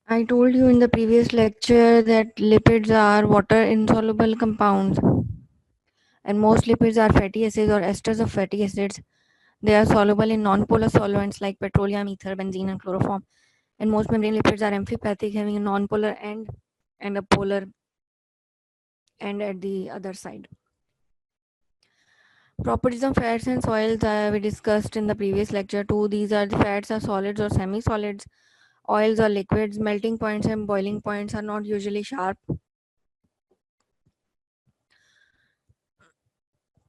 I told you in the previous lecture that lipids are water insoluble compounds, and most lipids are fatty acids or esters of fatty acids. They are soluble in non-polar solvents like petroleum, ether, benzene, and chloroform. And most membrane lipids are amphipathic, having a non-polar end and a polar end at the other side. Properties of fats and soils we discussed in the previous lecture too. These are the fats are solids or semi-solids, oils or liquids. Melting points and boiling points are not usually sharp.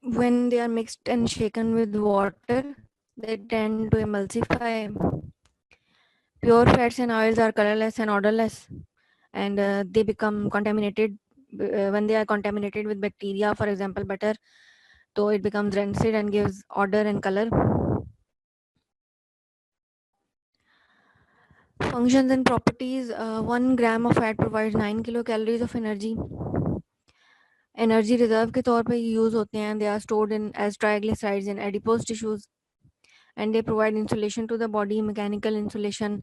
When they are mixed and shaken with water, they tend to emulsify. Pure fats and oils are colorless and odorless, and they become contaminated when they are contaminated with bacteria, for example butter, so it becomes rancid and gives odor and color. Functions and properties: 1 gram of fat provides 9 kilocalories of energy. Energy reserve के तौर पे use होते हैं. They are stored in as triglycerides in adipose tissues, and they provide insulation to the body. Mechanical insulation,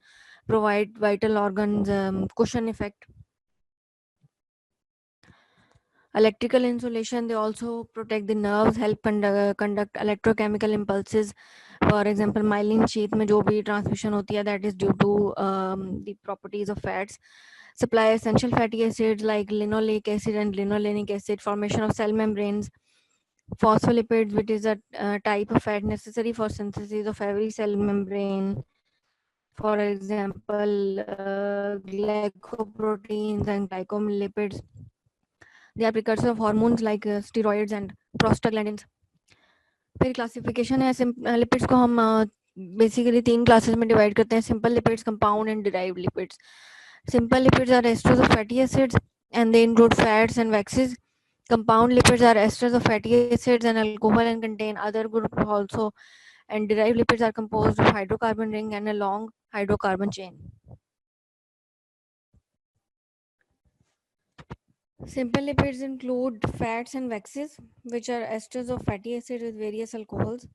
provide vital organs cushion effect. Electrical insulation, they also protect the nerves, help conduct electrochemical impulses. For example myelin sheath में जो भी transmission होती है, that is due to the properties of fats. Supply essential fatty acids like linoleic acid and linolenic acid. Formation of cell membranes. Phospholipids, which is a type of fat necessary for synthesis of every cell membrane. For example, glycoproteins and glycolipids. They are precursors of hormones like steroids and prostaglandins. फिर classification है. Lipids को हम basically 3 classes में divide करते हैं: simple lipids, compound and derived lipids. Simple lipids are esters of fatty acids and they include fats and waxes. Compound lipids are esters of fatty acids and alcohol and contain other groups also. And derived lipids are composed of hydrocarbon ring and a long hydrocarbon chain. Simple lipids include fats and waxes, which are esters of fatty acids with various alcohols.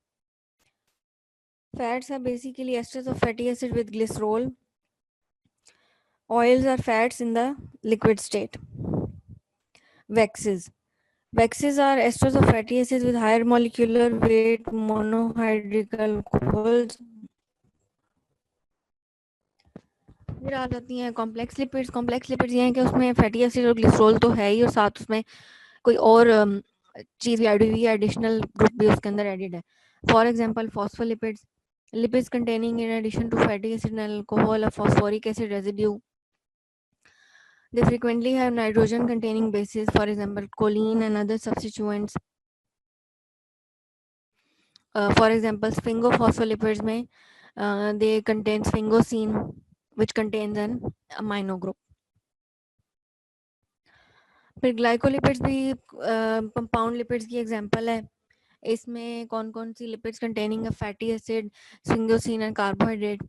Fats are basically esters of fatty acid with glycerol. Oils are fats in the liquid state. Waxes. Waxes are esters of fatty acids with higher molecular weight monohydric alcohols. फिर आ जाती हैं complex lipids. Complex lipids ये हैं कि उसमें fatty acid और glycerol तो है ही, और साथ उसमें कोई और चीज़ भी ऐड हुई है, एडिशनल ग्रुप भी उसके अंदर एडिड है. For example phospholipids, lipids containing in addition to fatty acid and alcohol a phosphoric acid residue. They frequently have nitrogen containing bases, for example choline and other substituents. For example sphingofospholipids में they contain sphingosine which contains an amino group. फिर glycolipids भी compound lipids की example है. इसमें कौन कौन सी lipids containing a fatty acid, sphingosine and carbohydrate.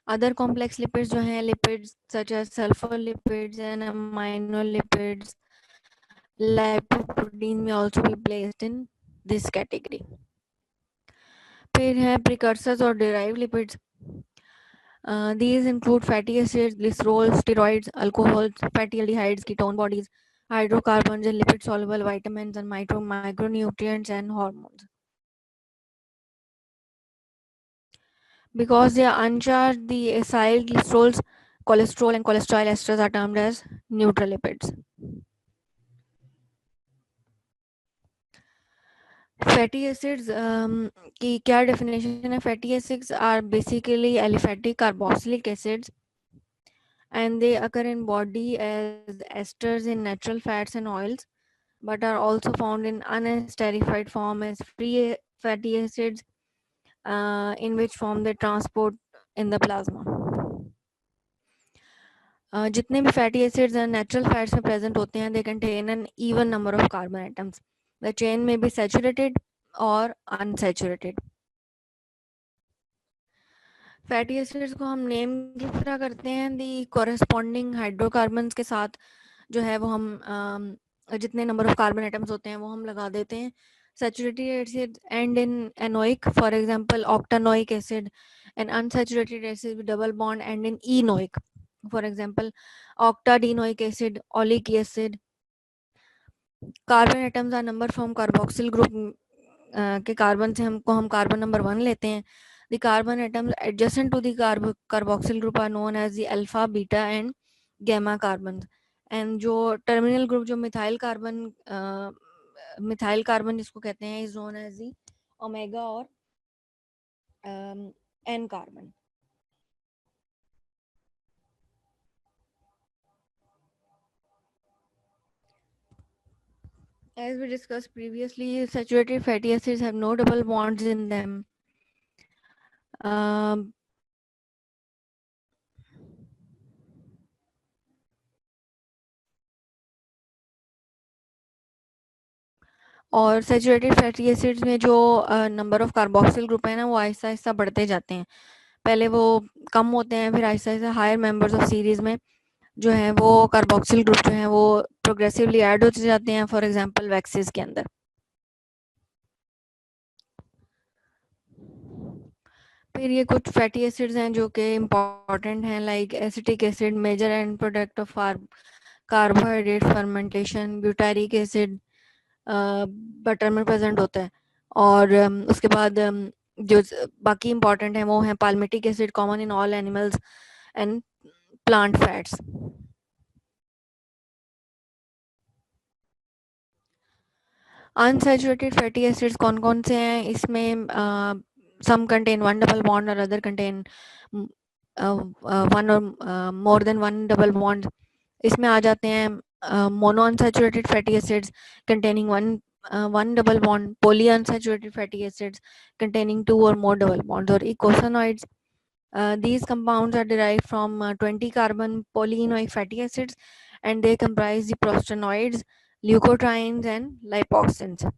Other complex lipids जो हैं lipids such as sulphur lipids and amino lipids, lipoprotein में also be placed in this category. फिर है प्रिकर्सर्स और derived lipids. These include fatty acids, glycerol, steroids, alcohols, fatty aldehydes, ketone bodies, hydrocarbons, and lipid soluble vitamins and micronutrients and hormones. Because they are uncharged, the acyl glycerols, cholesterol, and cholesterol esters are termed as neutral lipids. Fatty acids की क्या definition है? Fatty acids are basically aliphatic carboxylic acids and they occur in body as esters in natural fats and oils, but are also found in unesterified form as free fatty acids, in which form they transport in the plasma. जितने भी fatty acids natural fats में present होते हैं, they contain an even number of carbon atoms. The chain में बी saturated और unsaturated. Fatty acids को हम नेम किस तरह करते हैं? दी कोरेस्पॉन्डिंग हाइड्रोकार्बन्स के साथ जो है वो हम जितने नंबर ऑफ कार्बन एटम्स होते हैं वो हम लगा देते हैं. Saturated acids end in enoic, for example octanoic acid, and unsaturated acids with double bond end in enoic. For example octadenoic acid, oleic acid. Carbon atoms are number from carboxyl group के carbon से हम carbon number 1 लेते हैं. The carbon atoms adjacent to the carboxyl group are known as the alpha, beta and gamma carbon. And जो terminal group जो methyl carbon जिसको कहते हैं is known as the omega और n carbon. As we discussed previously, saturated fatty acids have no double bonds in them. Um, और saturated fatty acids में जो number of carboxyl group है ना वो आहिस्ता आहिस्ता बढ़ते जाते हैं. पहले वो कम होते हैं, फिर Aahista Aahista higher members of series में जो है वो कार्बोक्सिल ग्रुप जो है वो प्रोग्रेसिवली ऐड होते जाते हैं. फॉर एग्जांपल वैक्सीज के अंदर. फिर ये कुछ फैटी एसिड्स हैं जो कि इम्पॉर्टेंट हैं, like acetic acid, major end product of carbohydrate fermentation. Butyric acid butter में प्रेजेंट होता है. और उसके बाद जो बाकी इंपॉर्टेंट है वो है palmitic acid, common in all animals and plant fats. Unsaturated fatty acids कौन कौन से हैं इसमें? सम कंटेन वन डबल बॉन्ड और अदर कंटेन वन और more than one double bond. इसमें आ जाते हैं mono unsaturated fatty acids containing one double bond, polyunsaturated fatty acids containing two or more double bonds, or eicosanoids. These compounds are derived from 20 carbon polyenoic fatty acids, and they comprise the prostanoids, leukotrienes, and lipoxygens.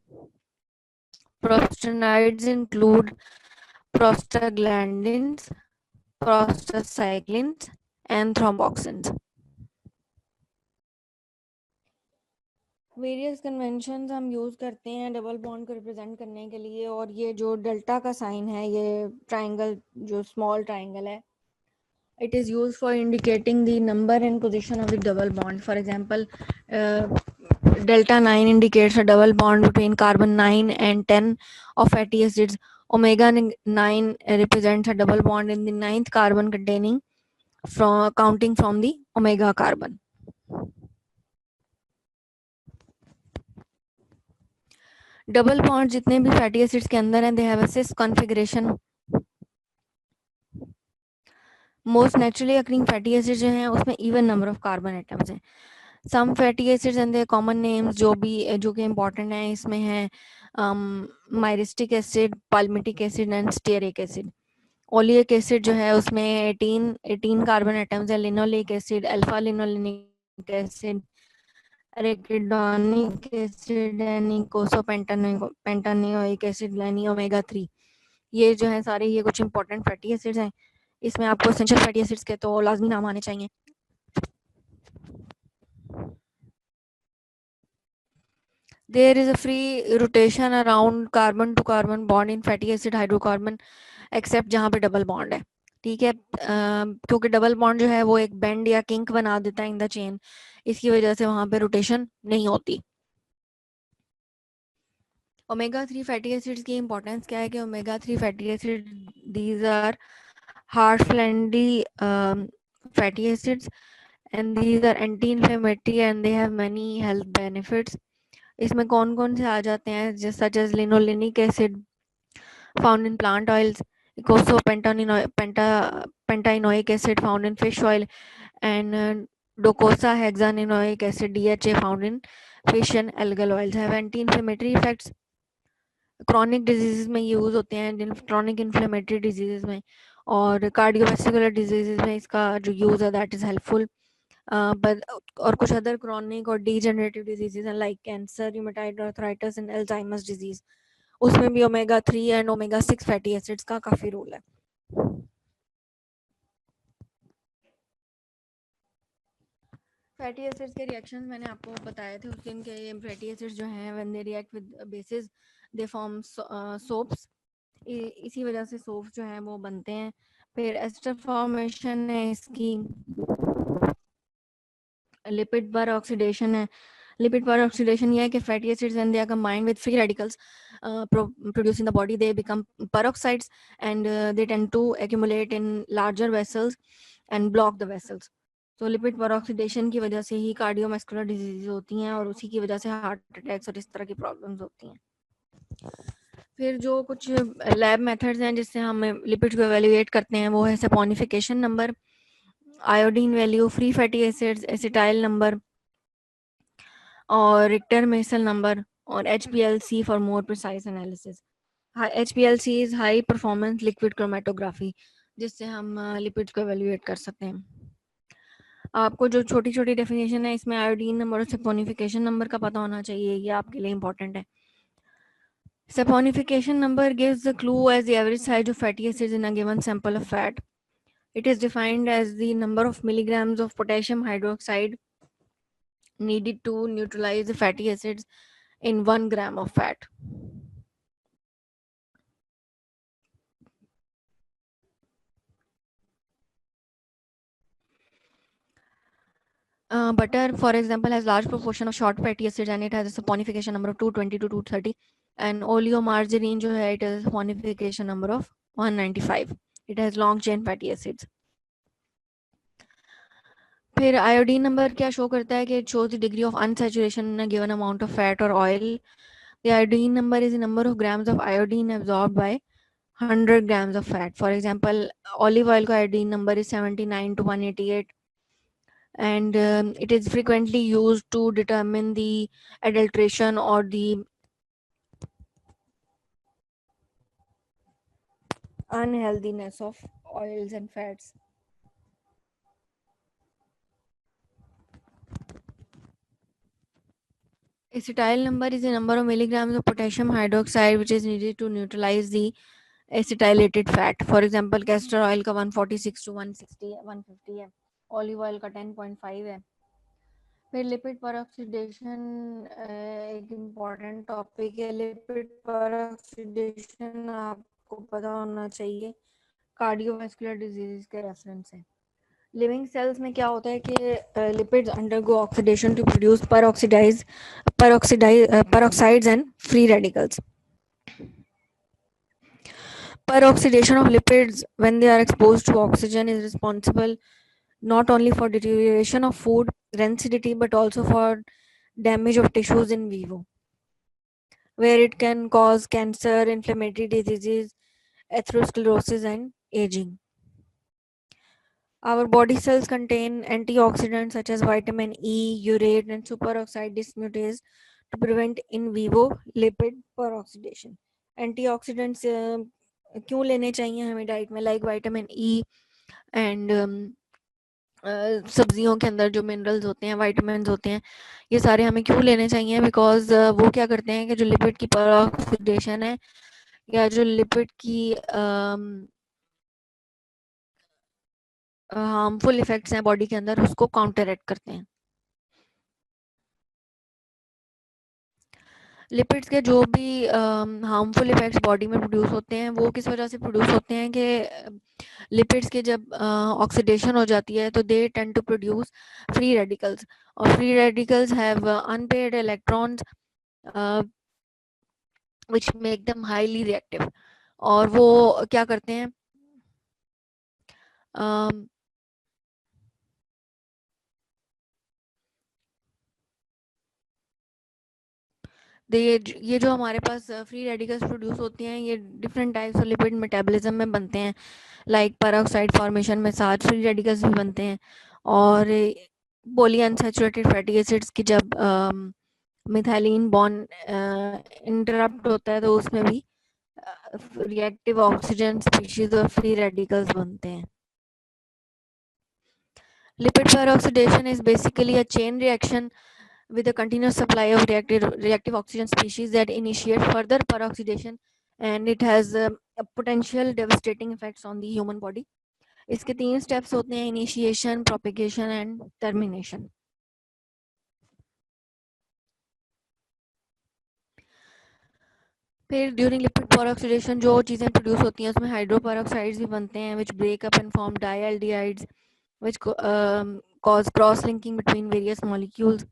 Prostanoids include prostaglandins, prostacyclins, and thromboxans. Various conventions हम use करते हैं double bond को represent करने के लिए. और ये जो डेल्टा का साइन है, ये ट्राइंगल जो स्मॉल ट्राइंगल है, it is used for indicating the number and position of the double bond. For example, delta 9 indicates a double bond between carbon 9 and 10 of fatty acids. Omega 9 represents a double bond in the ninth carbon containing from counting from the omega carbon. Double bond जितने भी fatty acids के अंदर हैं, they have a cis configuration. Most naturally occurring fatty acids जो हैं उसमें even number of carbon atoms हैं. Some fatty acids and their common names जो कि इंपॉर्टेंट हैं इसमें हैं myristic acid, palmitic acid and stearic acid. Oleic acid जो है उसमें 18 कार्बन एटम्स है. Linoleic acid, alpha linolenic acid, arachidonic acid, pentaenoic acid, omega 3. ये जो है सारे ये कुछ इंपॉर्टेंट फैटी एसिड्स हैं. इसमें आपको एसेंशियल फैटी एसिड्स के तो लाजमी नाम आने चाहिए. There is a free rotation around carbon to carbon bond in fatty acid hydrocarbon except जहाँ पे डबल बॉन्ड है. ठीक है, क्योंकि डबल बॉन्ड जो है वो एक बेंड या किंक बना देता है इन द चेन, इसकी वजह से वहां पे रोटेशन नहीं होती. ओमेगा 3 फैटी एसिड्स की इंपॉर्टेंस क्या है कि omega 3 fatty acid these are heart friendly fatty acids and these are anti inflammatory and they have many health benefits. इसमें कौन कौन से आ जाते हैं? जैसे such as linolenic acid found in plant oils, eicosapentaenoic acid found in fish oil, and docosahexaenoic acid DHA found in fish and algal oils have anti inflammatory effects. Chronic diseases में use होते हैं, chronic inflammatory diseases में और cardiovascular diseases में इसका जो use है that is helpful. but और कुछ अदर क्रॉनिक और डीजेनरेटिव डिजीजेस हैं like cancer, rheumatoid arthritis and Alzheimer's disease. उसमें भी omega 3 and omega 6 fatty acids का काफी रोल है. फैटी एसिड्स के रिएक्शंस मैंने आपको बताए थे उस दिन के. ये फैटी एसिड्स जो हैं when they react with basis they form soaps. इसी वजह से सोप्स जो हैं वो बनते हैं. फिर एस्टर फॉर्मेशन है इसकी. लिपिड पर ऑक्सीडेशन है। लिपिड पर ऑक्सीडेशन ये है कि fatty acids when they are combined with free radicals produced in the body, they become peroxides, and they tend to accumulate in larger vessels and block the vessels. तो lipid पर oxidation की वजह से ही कार्डियोमैस्कुलर disease होती हैं और उसी की वजह से हार्ट अटैक्स और इस तरह की प्रॉब्लम्स होती हैं। फिर जो कुछ लैब मेथड्स हैं जिससे हम लिपिड्स को एवेल्युएट करते हैं वो है saponification number, iodine value, free fatty acids, acetyl number और रिक्टर मेसल नंबर और HPLC for more precise analysis. HPLC is high performance liquid chromatography, जिससे हम लिपिड्स को एवेल्युएट कर सकते हैं। आपको जो छोटी छोटी डेफिनेशन है इसमें आयोडीन नंबर और सपोनिफिकेशन नंबर का पता होना चाहिए, ये आपके लिए इंपॉर्टेंट है। Saponification number gives the clue as the average size of fatty acids in a given sample of fat. It is defined as the number of milligrams of potassium hydroxide needed to neutralize the fatty acids in 1 gram of fat. Butter, for example, has large proportion of short fatty acids and it has a saponification number of 220 to 230. And oleomargarine जो है, it has a saponification number of 195. It has long chain fatty acids. फिर iodine number क्या show करता है कि it shows the degree of unsaturation in a given amount of fat और oil. The iodine number is the number of grams of iodine absorbed by 100 grams of fat. For example, olive oil का iodine number is 79 to 188, and it is frequently used to determine the adulteration or the unhealthiness of oils and fats. Acetyl number is the number of milligrams of potassium hydroxide which is needed to neutralize the acetylated fat. For example, castor oil का 146 to 160 150 है, olive oil का 10.5 है. फिर lipid peroxidation एक important topic है. Lipid peroxidation आपको पता होना चाहिए कार्डियोवैस्कुलर डिजीज के रेफरेंस से. लिविंग सेल्स में क्या होता है कि lipids undergo oxidation to produce peroxides and free radicals. Peroxidation of lipids when they are exposed to oxygen is responsible not only for deterioration of food rancidity but also for damage of tissues in vivo, where it can cause cancer, inflammatory diseases, atherosclerosis, and aging. Our body cells contain antioxidants such as vitamin E, urate, and superoxide dismutase to prevent in vivo lipid peroxidation. Antioxidants क्यों लेने चाहिए हमें diet में, like vitamin E and सब्जियों के अंदर जो minerals होते हैं, विटामिन होते हैं, ये सारे हमें क्यों लेने चाहिए? बिकॉज वो क्या करते हैं कि जो लिपिड की पेरोक्सिडेशन है या जो लिपिड की हार्मफुल इफेक्ट्स हैं बॉडी के अंदर, उसको काउंटरएक्ट करते हैं. लिपिड्स के जो भी हार्मफुल इफेक्ट्स बॉडी में प्रोड्यूस होते हैं वो किस वजह से प्रोड्यूस होते हैं कि लिपिड्स के जब ऑक्सीडेशन हो जाती है तो they tend to produce free radicals, और free radicals have unpaired electrons which make them highly reactive. और वो क्या करते हैं, ये जो हमारे पास फ्री रेडिकल्स प्रोड्यूस होती हैं ये different types of lipid metabolism में बनते हैं. लाइक पेरोक्साइड फॉर्मेशन में 7 फ्री रेडिकल्स भी बनते हैं, और पॉली अनसैचुरेटेड फैटी एसिड्स की जब मिथाइलिन बॉन्ड इंटरप्ट होता है तो उसमें भी रिएक्टिव ऑक्सीजन स्पीशीज और फ्री रेडिकल्स बनते हैं. Lipid peroxidation is basically a chain reaction with a continuous supply of reactive oxygen species that initiate further peroxidation, and it has a potential devastating effects on the human body. इसके 3 steps होते हैं: initiation, propagation and termination. फिर during lipid पेरोक्सिडेशन जो चीज़ें produce होती हैं उसमें हाइड्रोपेरोक्साइड्स भी बनते हैं which break up and form dialdehydes, which cause cross-linking between various molecules,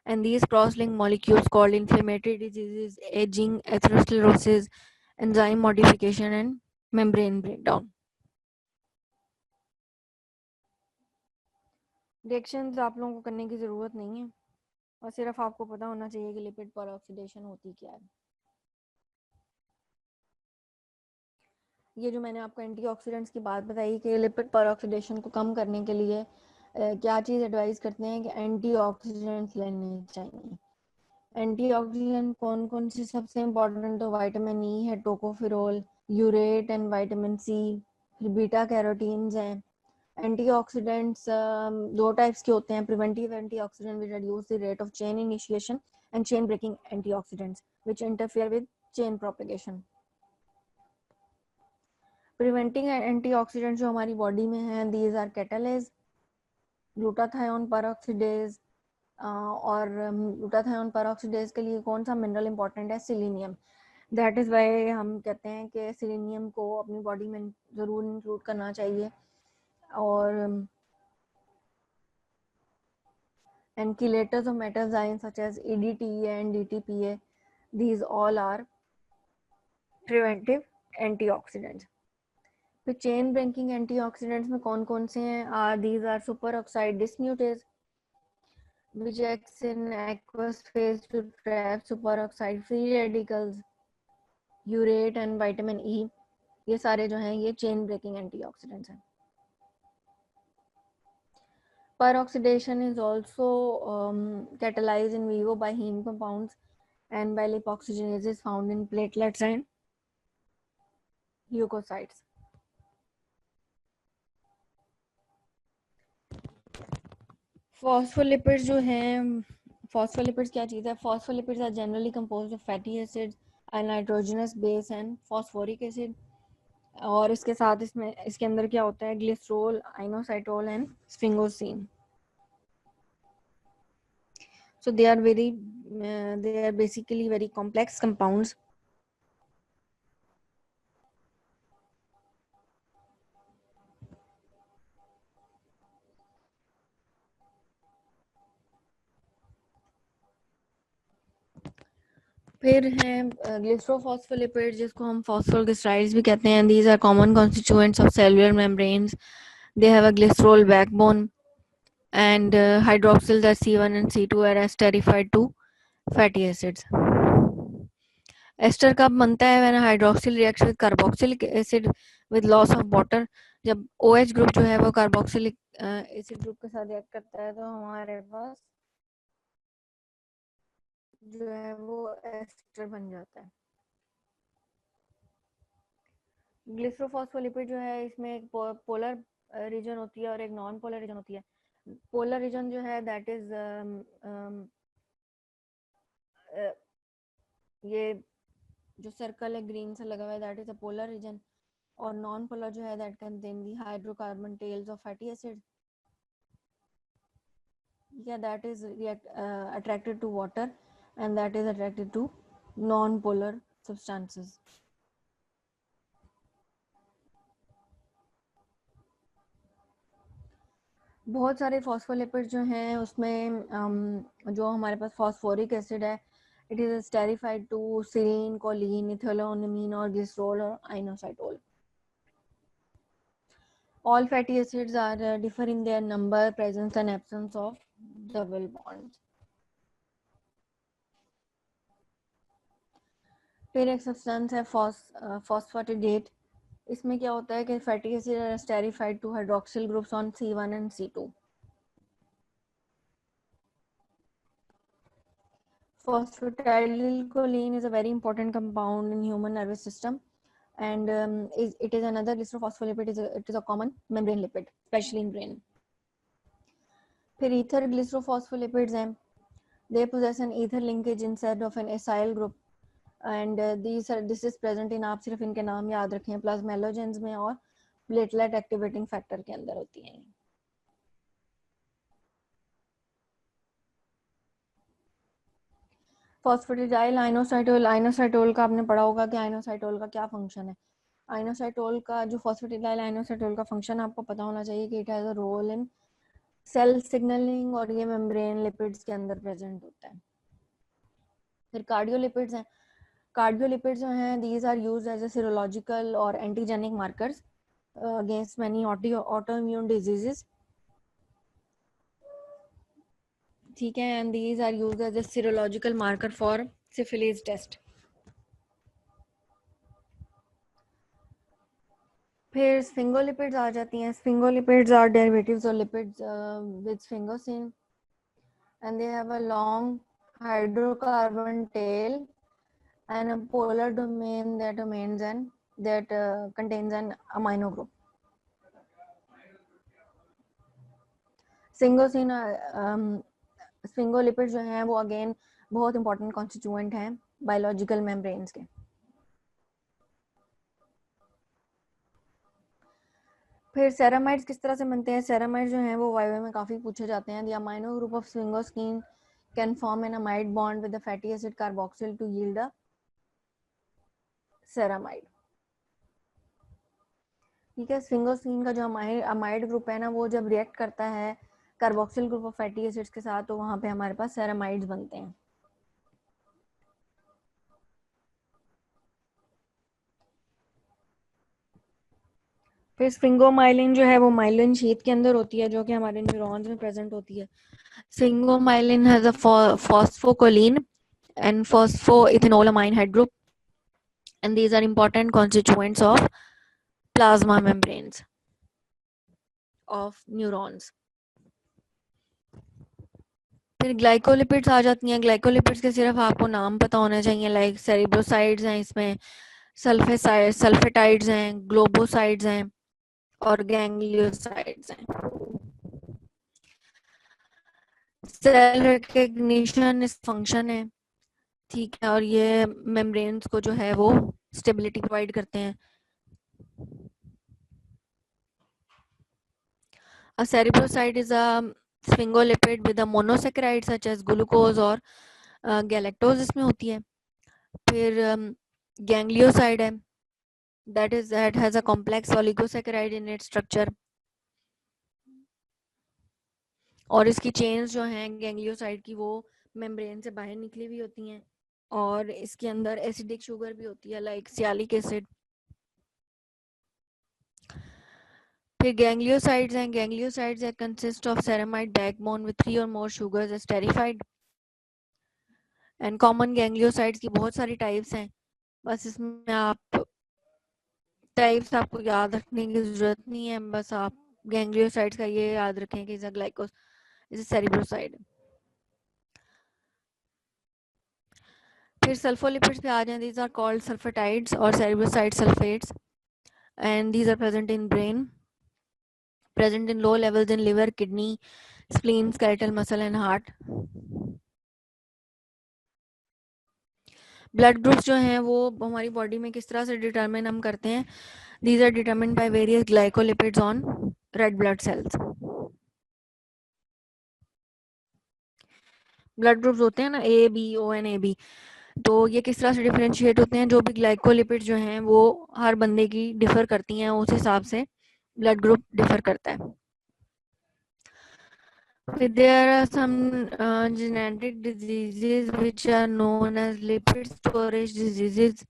and these cross-linked molecules called inflammatory diseases, aging, atherosclerosis, enzyme modification, and membrane breakdown. Reactions आप लोगों को करने की ज़रूरत नहीं है, और सिर्फ आपको पता होना चाहिए कि लिपिड पर ऑक्सीडेशन होती क्या है। ये जो मैंने आपको एंटीऑक्सीडेंट्स की बात बताई कि लिपिड पर ऑक्सीडेशन को कम करने के लिए क्या चीज़ एडवाइस करते हैं कि एंटीऑक्सीडेंट्स लेने चाहिए। एंटीऑक्सीडेंट कौन कौन से सबसे इम्पोर्टेंट, तो विटामिन ई है, tocopherol, urate and vitamin C, फिर बीटा कैरोटीन्स हैं। एंटीऑक्सीडेंट्स दो टाइप्स के होते हैं, preventive antioxidant which reduce the rate of chain initiation, and chain breaking antioxidants which interfere with chain propagation. Preventing antioxidant जो हमारी body में हैं, these are catalase, glutathione peroxidase, और ग्लूटाथायोन परऑक्सीडेज के लिए कौन सा मिनरल इंपॉर्टेंट है, सिलीनियम। दैट इज़ वाई हम कहते हैं कि सिलीनियम को अपनी बॉडी में ज़रूर इंक्लूड करना चाहिए। और and chelators of metals ions such as EDTA and DTPA, these all are preventive antioxidants. तो चेन ब्रेकिंग एंटीऑक्सीडेंट्स में कौन कौन से हैं, these are superoxide dismutase which acts in aqueous phase to trap superoxide free radicals, urate and vitamin E, ये सारे जो हैं ये चेन ब्रेकिंग एंटीऑक्सीडेंट्स हैं। Peroxidation is also catalyzed in vivo by heme compounds and by lipoxygenases found in platelets and leukocytes. Phospholipids जो हैं, phospholipids क्या चीज़ है? Phospholipids are generally composed of fatty acids, a nitrogenous base and phosphoric acid. और इसके साथ इसके अंदर क्या होता है, glycerol, inositol and sphingosine. So they are basically very complex compounds. फिर हैं ग्लिसरोफॉस्फोलिपिड जिसको हम फॉस्फोग्लिसराइड्स भी कहते हैं. These are common constituents of cellular membranes. They have a glycerol backbone and hydroxyls as C1 and C2 are esterified to fatty acids. Ester कब बनता है? When hydroxyl reacts with carboxylic acid with loss of water. जब OH group जो है वो carboxylic acid group के साथ react करता है तो हमारे पास जो है वो एस्टर बन जाता है. ग्लिसरोफॉस्फोलिपिड जो है इसमें एक पोलर रीजन होती है और एक नॉन पोलर रीजन होती है. पोलर रीजन जो है दैट इज ये जो सर्कल है ग्रीन से लगा हुआ है that is a polar region. और नॉन पोलर जो है that contain the hydrocarbon tales of fatty acid. Yeah, that is attracted to water and that is attracted to non-polar substances. बहुत सारे फॉस्फोलिपिड जो हैं उसमें जो हमारे पास फॉस्फोरिक एसिड है, it is esterified to serine, choline, ethanolamine और ग्लिसरॉल और आइनोसाइटोल. All fatty acids are differ in their number, presence and absence of double bonds. फिर एक सब्सटेंस है फॉस्फेटिडेट. इसमें क्या होता है कि fatty acid are esterified to hydroxyl groups on C1 and C2. Phosphatidylcholine is a very important compound in human nervous system and it is another glycerophospholipid. It is a common membrane lipid, especially in brain. फिर ether glycerophospholipids हैं. They possess an ether linkage instead of an acyl group and this is present in, आप सिर्फ इनके नाम याद रखें, प्लाज्मेलोजेंस में और प्लेटलेट एक्टिवेटिंग फैक्टर के अंदर होती हैं. फॉस्फेटिडाइल आइनोसाइटोल. आइनोसाइटोल का आपने पढ़ा होगा कि आइनोसाइटोल का क्या फंक्शन है. आइनोसाइटोल का जो फॉस्फेटिडाइल आइनोसाइटोल का फंक्शन आपको पता होना चाहिए कि it has a role in cell signalling और ये मेम्ब्रेन लिपिड्स के अंदर प्रेजेंट होता है। फिर कार्डियोलिपिड्स हैं। कार्डियोलिपिड्स जो हैं these are used as a serological और antigenic markers against many autoimmune diseases, ठीक है, and these are used as a serological marker for syphilis test. फिर स्फिंगोलिपिड्स आ जाती हैं। Sphingolipids are derivatives of lipids with sphingosine and they have a long hydrocarbon tail and a polar domain that contains an amino group. Sphingosine sphingolipid जो हैं वो again बहुत important constituent हैं biological membranes के। फिर सेरामाइड्स किस तरह से बनते हैं? सेरामाइड्स जो हैं वो वाइवा में काफ़ी पूछे जाते हैं। The amino group of sphingosine can form an amide bond with the fatty acid carboxyl to yield a ceramide. ठीक है, स्फिंगोसिन का जो अमाइड ग्रुप है ना वो जब रिएक्ट करता है carboxyl group of fatty acids के साथ तो वहां पे हमारे पास सेरामाइड्स बनते हैं। फिर स्फिंगोमाइलिन जो है वो माइलिन शीथ के अंदर होती है जो कि हमारे न्यूरॉन्स में प्रेजेंट होती है। Sphingomyelin has a phosphocholine and phosphoethanolamine head group, and these are important constituents of plasma membranes of neurons. फिर ग्लाइकोलिपिड्स आ जाती हैं। ग्लाइकोलिपिड्स के सिर्फ आपको नाम पता होना चाहिए, लाइक सेरिब्रोसाइड्स हैं, इसमें सल्फेटाइड्स हैं, ग्लोबोसाइड्स हैं और गैंग्लियोसाइड्स हैं। सेल रिकग्निशन इस फंक्शन है, ठीक है, और ये मेम्ब्रेन्स को जो है वो स्टेबिलिटी प्रोवाइड करते हैं। A cerebroside is a sphingolipid with a monosaccharide such as glucose और गैलेक्टोज इसमें होती है। फिर गैंग्लियोसाइड है, that has a complex oligosaccharide in its structure, और इसकी चेन्स जो हैं गैंग्लियोसाइड की वो मेम्ब्रेन से बाहर निकली हुई होती हैं और इसके अंदर एसिडिक शुगर भी होती है लाइक सियालिक एसिड। फिर गैंग्लियोसाइड्स हैं। Gangliosides consist of ceramide backbone with 3 और more sugars esterified. And common gangliosides की बहुत सारी टाइप्स हैं, बस इसमें आप टाइप्स आपको याद रखने की जरूरत नहीं है, बस आप गैंग्लियोसाइड्स का ये याद रखें कि इज ग्लाइकोस इज सेरिब्रोसाइड। फिर सल्फोलिपिड्स पे आ जाएं। दीज आर कॉल्ड सल्फेटाइड्स और cerebroside sulphates and these are present in brain, present in low levels in liver, kidney, spleen, skeletal muscle and heart. Blood groups जो हैं वो हमारी बॉडी में किस तरह से डिटरमिन हम करते हैं? These are determined by various glycolipids on red blood cells. Blood groups होते हैं ना A B O and A B, तो ये किस तरह से डिफरेंशिएट होते हैं? जो भी ग्लाइकोलिपिड्स जो हैं वो हर बंदे की डिफर करती हैं, उस हिसाब से ब्लड ग्रुप डिफर करता है। There are some genetic diseases which are known as lipid storage diseases,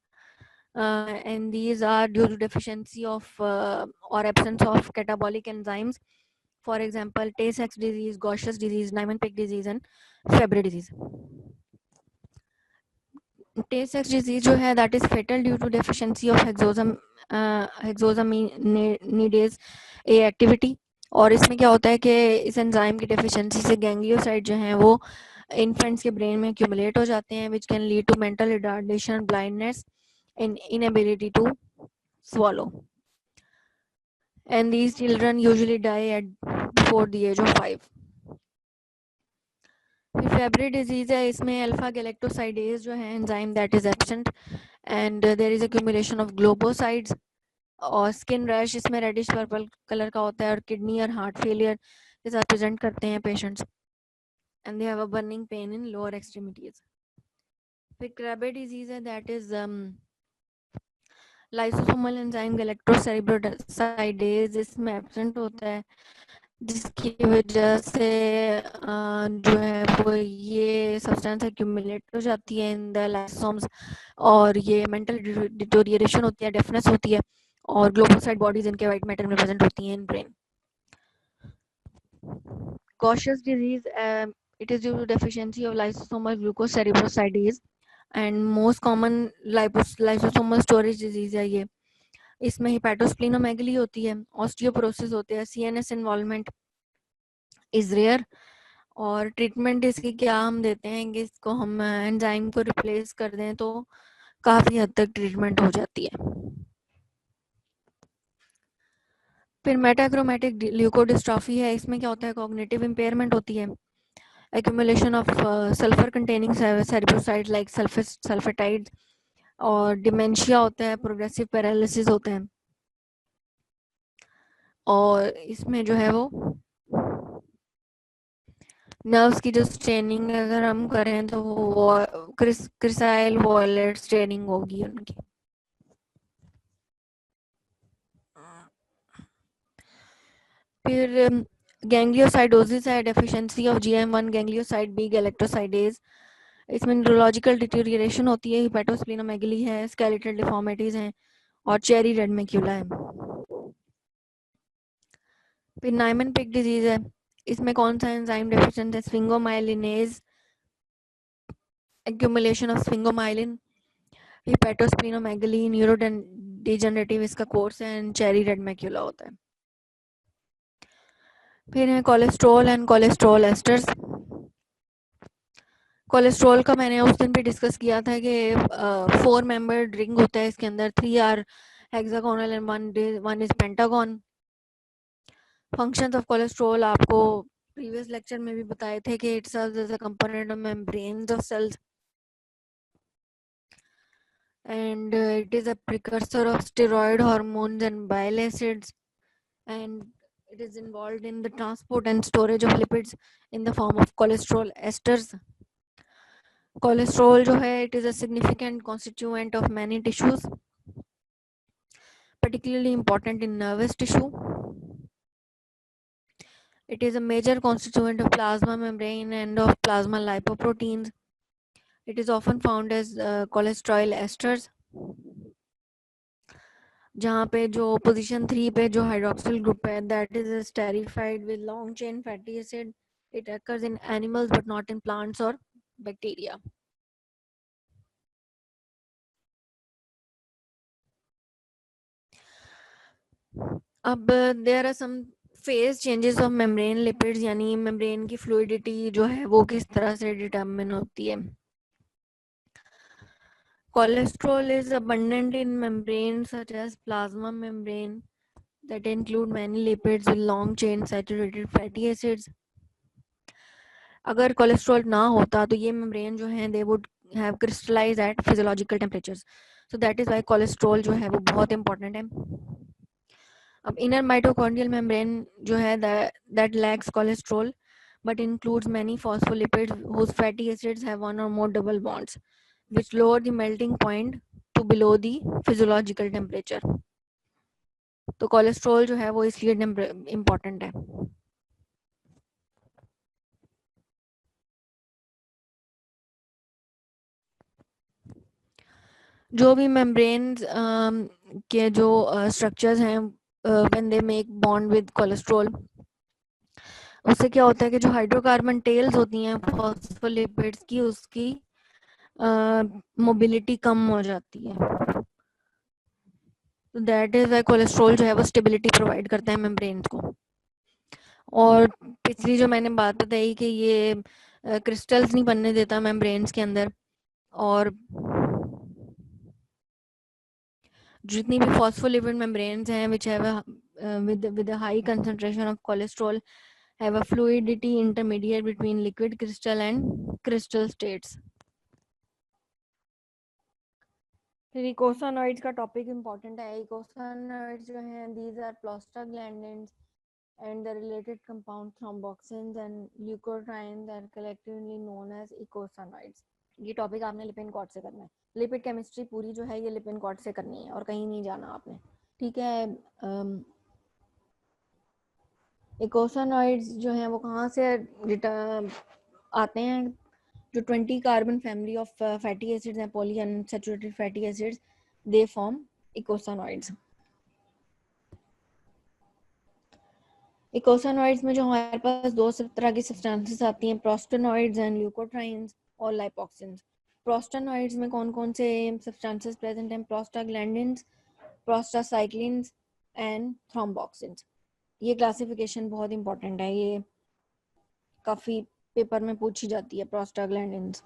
and these are due to deficiency of or absence of catabolic enzymes. For example, Tay-Sachs disease, Gaucher's disease, Niemann-Pick disease, and Fabry disease. Tay-Sachs disease जो है that is fatal due to deficiency of hexosaminidase A activity, और इसमें क्या होता है कि इस enzyme की डेफिशिएंसी से गैंग्लियोसाइड जो हैं वो इन्फेंट्स के ब्रेन में एक्यूमुलेट हो जाते हैं, which can lead to mental retardation, blindness and inability to swallow, and these children usually die at before the age of 5. फिर फेब्री डिजीज है, इसमें अल्फा गैलेक्टोसाइडेज जो है enzyme that is absent and there is accumulation of globosides, और skin rash इसमें reddish purple colour का होता है, और किडनी और हार्ट फेलियर के साथ प्रेजेंट करते हैं patients, and they have a burning pain in lower extremities. फिर क्रेबे डिजीज है, दैट इज लाइसोसोमल एंजाइम गैलेक्टोसेरेब्रोसाइडेज इसमें एब्सेंट होता है, जिसकी वजह से जो है वो ये सब्सटेंस एक्यूमुलेट हो जाती है इन द लाइसोसोम्स, और ये मेंटल डिटोरिएशन होती है, डेफनेस होती है, और ग्लोबोसाइड बॉडीज इनके वाइट मैटर में प्रेजेंट होती हैं in brain. Gaucher's disease, it is due to deficiency of lysosomal glucocerebrosidase, and most common lysosomal storage disease है ये. इसमें हिपैटोस्प्लिनोमेगली होती है, ऑस्टियोपोरोसिस होते हैं, सीएनएस इन्वॉल्वमेंट इज रेयर. और ट्रीटमेंट इसकी क्या हम देते हैं कि इसको हम एंजाइम को रिप्लेस कर दें तो काफ़ी हद तक ट्रीटमेंट हो जाती है. फिर मेटाक्रोमेटिक ल्यूकोडिस्ट्रॉफी है. इसमें क्या होता है, कॉग्निटिव इम्पेयरमेंट होती है, accumulation of sulfur containing cerebroside like sulfatides, और डिमेंशिया होता है, प्रोग्रेसिव पैरालिसिस होते हैं. और इसमें जो है वो नर्व्स की जो स्ट्रेनिंग अगर हम करें तो वो क्रिसाइल वॉलेट स्ट्रेनिंग होगी उनकी. फिर गैंग्लियोसाइडोसिस है, deficiency of GM1 ganglioside B galactosidase. इसमें न्यूरोलॉजिकल डिटीरियरेशन होती है, हिपैटोस्प्लिनोमेगली है, स्केलेटल डिफॉर्मिटीज हैं, और चेरी रेड मैक्यूला है. फिर नाइमन पिक डिजीज है. इसमें कौन सा एंजाइम डेफिशिएंट है, स्फिंगोमाइलिनेज, एक्यूमुलेशन ऑफ स्फिंगोमाइलिन, हिपैटोस्प्लिनोमेगली, न्यूरोडेजेनरेटिव इसका कोर्स है, एंड चेरी रेड मैक्यूला होता है. फिर है cholesterol and cholesterol asters. Cholesterol का मैंने उस दिन भी डिस्कस किया था कि 4 मेंबर रिंग होता है इसके अंदर, 3 are hexagonal and one is pentagon. Functions of cholesterol आपको प्रीवियस लेक्चर में भी बताए थे कि it serves as a component of membranes of cells, and it is a precursor of steroid hormones and bile acids, and it is involved in the transport and storage of lipids in the form of cholesterol esters. Cholesterol जो है, it is a significant constituent of many tissues, particularly important in nervous tissue. It is a major constituent of plasma membrane and of plasma lipoproteins. It is often found as cholesterol esters, जहाँ पे जो position 3 पे जो hydroxyl group है, that is esterified with long chain fatty acid. It occurs in animals but not in plants or bacteria. अब there are some phase changes of membrane lipids, यानी membrane की fluidity जो है वो किस तरह से डिटरमिन होती है. Cholesterol is abundant in membranes such as plasma membrane that include many lipids with long chain saturated fatty acids. अगर कोलेस्ट्रॉल ना होता तो ये मेम्ब्रेन जो है they would have crystallize at physiological temperatures. So that is why cholesterol जो है वो बहुत इंपॉर्टेंट है. अब इनर माइटोकॉन्ड्रियल मेम्ब्रेन जो है that lakhs cholesterol but includes many phospholipids whose fatty acids have one or more double bonds which lower the melting point to below the physiological temperature. तो cholesterol जो है वो इसलिए इम्पोर्टेंट है. जो भी मेम्ब्रेन्स के जो स्ट्रक्चर्स हैं when they make bond with cholesterol, उससे क्या होता है कि जो हाइड्रोकार्बन टेल्स होती हैं फॉस्फोलिपिड्स की, उसकी मोबिलिटी कम हो जाती है. तो दैट इज व्हाई कोलेस्ट्रॉल जो है वो स्टेबिलिटी प्रोवाइड करता है मेम्ब्रेन्स को. और पिछली जो मैंने बात बताई कि ये क्रिस्टल्स नहीं बनने देता मेम्ब्रेन्स के अंदर, और जितनी भी फॉस्फोलिपिड मेम्ब्रेन्स हैं which have with a high concentration of cholesterol have a fluidity intermediate between liquid crystal and crystal states. फिर इकोसानॉइड्स का टॉपिक इम्पोर्टेंट है. इकोसानॉइड्स जो हैं these are prostaglandins and the related compound thromboxanes and leukotrienes are collectively known as eicosanoids. ये topic आपने Lipin cord से करना है. लिपिड केमिस्ट्री पूरी जो है ये लिपिन कॉर्ड से करनी है और कहीं नहीं जाना आपने, ठीक है। इकोसानॉइड्स जो हैं वो कहाँ से आते हैं? जो 20 carbon family of fatty acids हैं, poly unsaturated fatty acids, they form eicosanoids. Eicosanoids में जो हमारे पास दो तरह की सब्सटेंसेस आती हैं, प्रोस्टेनॉइड्स एंड ल्यूकोट्राइन्स और लाइपोक्सिन्स। प्रोस्टेनॉइड्स में कौन कौन से सब्सटेंसेस प्रेजेंट हैं? Prostaglandins, prostacyclins and thromboxanes. ये क्लासिफिकेशन बहुत इंपॉर्टेंट है, ये काफ़ी पेपर में पूछी जाती है, prostaglandins.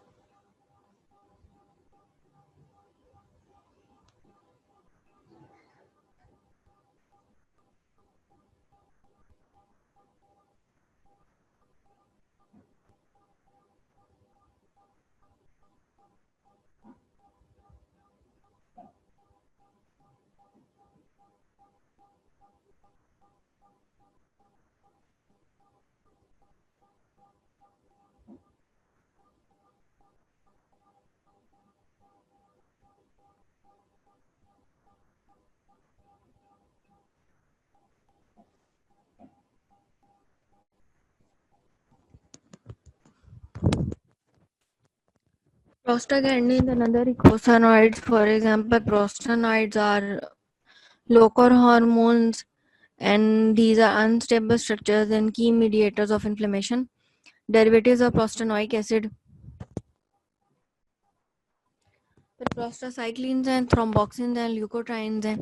Prostaglandins and other eicosanoids, for example, prostanoids are local hormones, and these are unstable structures and key mediators of inflammation. Derivatives of prostanoic acid. फिर prostacyclins हैं, thromboxins हैं, leukotrienes हैं.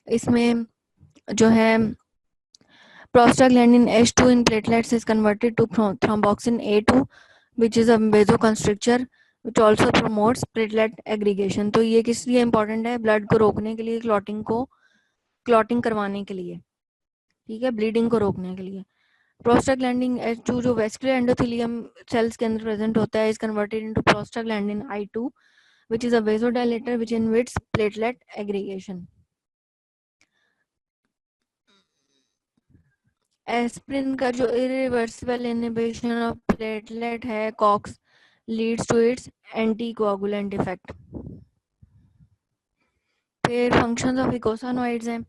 इसमें जो है prostaglandin H2 in platelets is converted to thromboxin A2, which is a vasoconstrictor, which also promotes platelet aggregation. तो ये किस लिए इम्पोर्टेंट है? ब्लड को रोकने के लिए, क्लॉटिंग करवाने के लिए, ठीक है, ब्लीडिंग को रोकने के लिए. प्रोस्टाग्लैंडिन H2 जो वेस्कुलर एंडोथेलियम सेल्स के अंदर प्रेजेंट होता है, is converted into prostaglandin I2, which is a vasodilator which inhibits platelet aggregation. Aspirin का जो इरिवर्सिबल इनहिबिशन ऑफ प्लेटलेट है, cox, leads to its anticoagulant effect. फिर फंक्शंस ऑफ इकोसानॉइड्स हैं.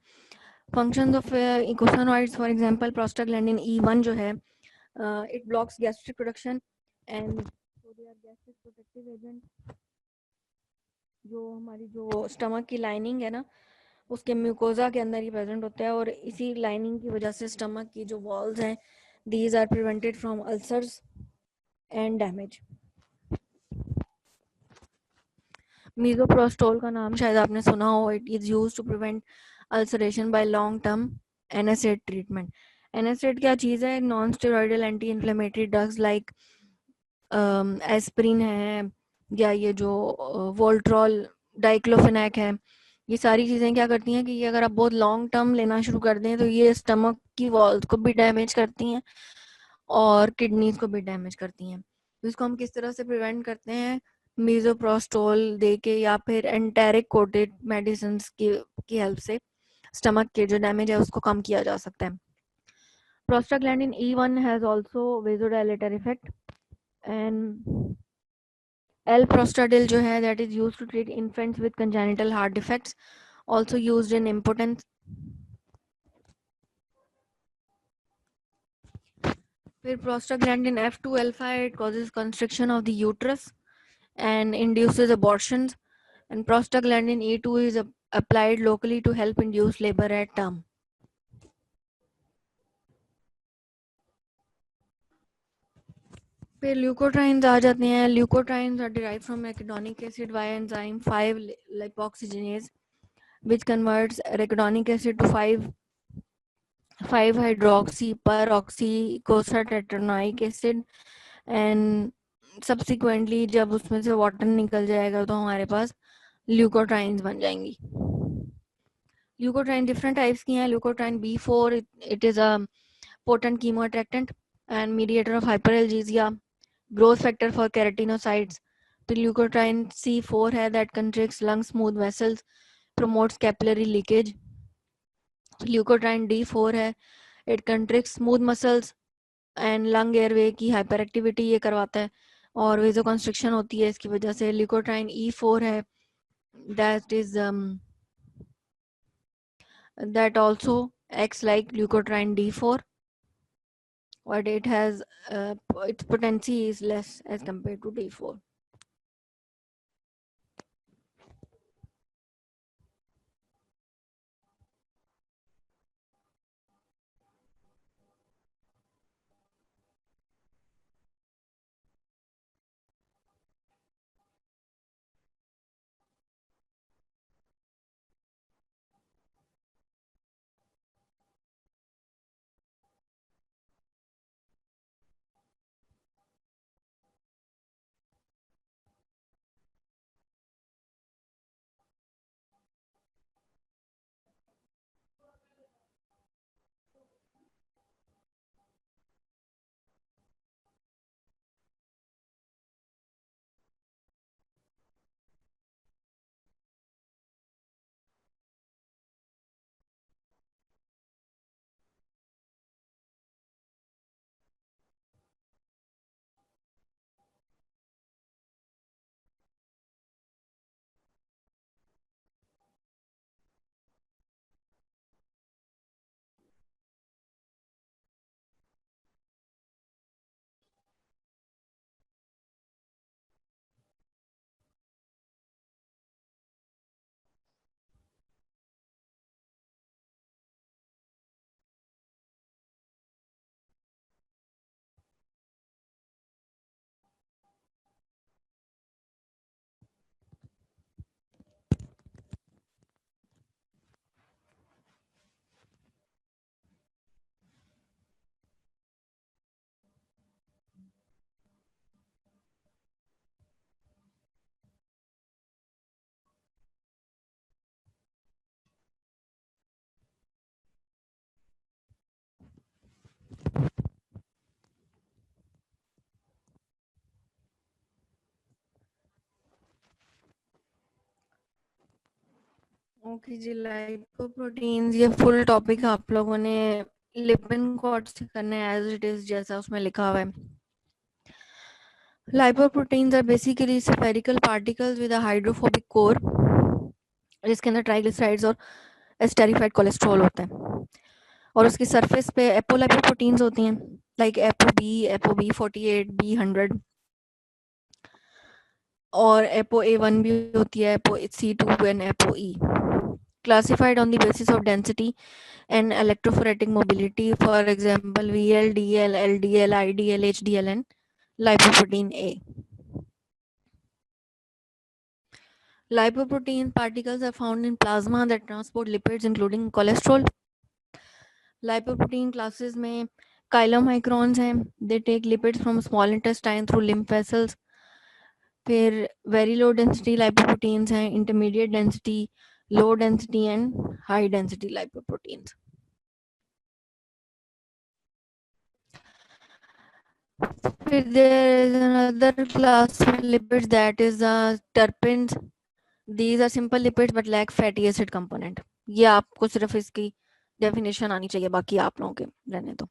Functions of eicosanoids, for example prostaglandin E1 जो है, it blocks gastric production and so they are gastric protective agent. जो हमारी जो stomach की lining है ना, उसके म्यूकोजा के अंदर ही प्रेजेंट होता है, और इसी लाइनिंग की वजह से स्टमक की जो वॉल्स हैं, these are prevented from ulcers and damage. Misoprostol का नाम शायद आपने सुना हो. It is used to prevent ulceration by long term NSAID treatment. NSAID क्या चीज़ है? Non steroidal anti inflammatory drugs like aspirin है, या ये जो वोल्ट्रॉल, डाइक्लोफेनेक है, ये सारी चीज़ें क्या करती हैं कि ये अगर आप बहुत लॉन्ग टर्म लेना शुरू कर दें तो ये स्टमक की वॉल्स को भी डैमेज करती हैं और किडनीज को भी डैमेज करती हैं. तो इसको हम किस तरह से प्रिवेंट करते हैं? मीजोप्रोस्टोल दे के या फिर एंटेरिक कोटेड मेडिसिन की हेल्प से स्टमक के जो डैमेज है उसको कम किया जा सकता है. Prostaglandin E1 has also vasodilator effect, and L-prostadil जो है, that is used to treat infants with congenital heart defects, also used in impotence. फिर prostaglandin F2 alpha, it causes constriction of the uterus and induces abortions, and prostaglandin E2 is applied locally to help induce labor at term. फिर leukotrienes आ जाते हैं. Leukotrienes are derived from arachidonic acid via enzyme 5-lipoxygenase, which converts arachidonic acid to 5-hydroxy peroxycosatetanoic acid, and subsequently जब उसमें से water निकल जाएगा तो हमारे पास ल्यूकोट्राइन्स बन जाएंगी. ल्यूकोट्राइन डिफरेंट टाइप्स की हैं. Leukotriene B4, it is a potent chemo attractant and mediator of hyperalgesia, growth factor for keratinocytes. फिर ल्यूकोट्राइन C4 है, that contracts lung smooth vessels, promotes capillary leakage. Leukotriene D4 है, it contracts smooth muscles and lung airway की hyper activity ये करवाता है और वेजोकंस्ट्रिक्शन होती है इसकी वजह से. ल्यूकोट्राइन E4 है, that is that also acts like leukotriene D4, but it has its potency is less as compared to D4. Okay जी, लाइपोप्रोटीन्स ये फुल टॉपिक आप लोगों ने लिपिन कोड से करना है एज इट इज जैसा उसमें लिखा हुआ है. Lipoproteins are basically spherical particles with a hydrophobic core जिसके अंदर ट्राइग्लिसराइड्स और एस्टेरिफाइड कोलेस्ट्रॉल होता है और उसकी सरफेस पे एपोलाइपोप्रोटीन्स होती हैं लाइक एपो बी 48 B100 और एपो A1 भी होती है, apo C2 and apo E. Classified on the basis of density and electrophoretic mobility, for example VLDL, LDL, IDL, HDL and lipoprotein A. Lipoprotein particles are found in plasma that transport lipids including cholesterol. Lipoprotein classes में chylomicrons हैं, they take lipids from small intestine through lymph vessels. फिर very low density lipoproteins हैं, intermediate density, low density and high density lipoproteins. फिर there is another class of lipids that is terpenes. These are simple lipids but lack fatty acid component. ये आपको सिर्फ इसकी definition आनी चाहिए, बाकी आप लोगों के रहने दो.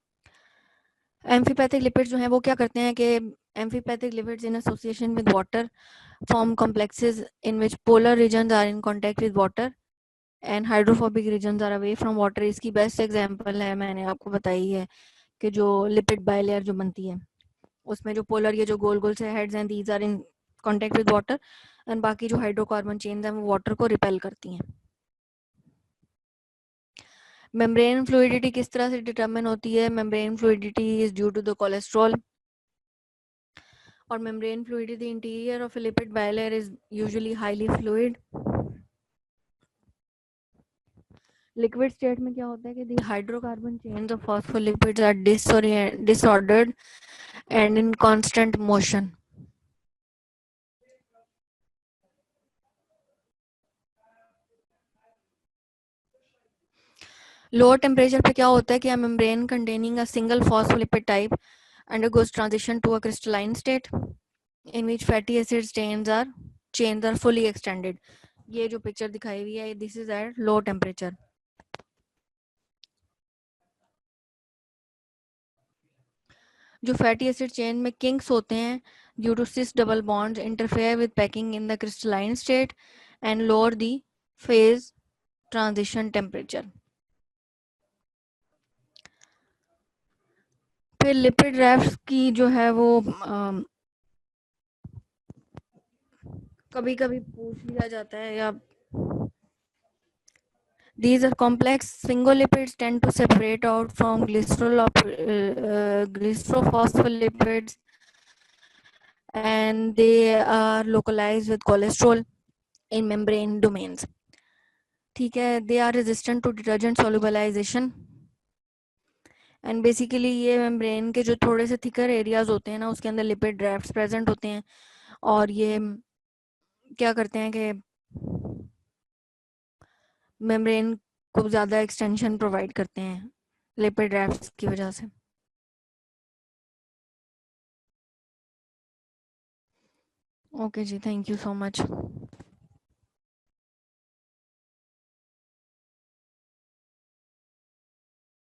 एम्फीपैथिक लिपिड्स जो हैं वो क्या करते हैं कि amphipathic lipids in association with water form complexes in which polar regions are in contact with water and hydrophobic regions are away from water. इसकी बेस्ट एग्जांपल है, मैंने आपको बताई है कि जो लिपिड बायलेयर जो बनती है उसमें जो पोलर ये जो गोल गोल से हेड्स हैं, these are in contact with water and बाकी जो हाइड्रोकार्बन चेन्स हैं वो वाटर को रिपेल करती हैं. मेम्ब्रेन फ्लूइडिटी किस तरह से डिटरमिन होती है? Membrane fluidity is due to the cholesterol और membrane fluidity interior of a lipid bilayer is usually highly fluid. Liquid state में क्या होता है कि the hydrocarbon chains of phospholipids are disordered and in constant motion. Lower temperature पे क्या होता है कि a membrane containing a single phospholipid type undergoes transition to a crystalline state in which fatty acid chains are fully extended. ये जो picture दिखाई हुई है, this is at low temperature. जो फैटी एसिड चेन में किंक्स होते हैं due to cis double bonds interfere with packing in the crystalline state and lower the phase transition temperature. फिर लिपिड रैफ्ट की जो है वो कभी कभी पूछ लिया जाता है या these are complex sphingolipids tend to separate out from glycerophospholipids and they are localized with cholesterol in membrane domains. ठीक है, they are resistant to detergent solubilization and basically ये मेम्ब्रेन के जो थोड़े से थिकर एरियाज होते हैं ना उसके अंदर लिपिड ड्राफ्ट्स प्रेजेंट होते हैं और ये क्या करते हैं कि मेम्ब्रेन को ज़्यादा एक्सटेंशन प्रोवाइड करते हैं लिपिड ड्राफ्ट्स की वजह से. ओके जी, थैंक यू सो मच.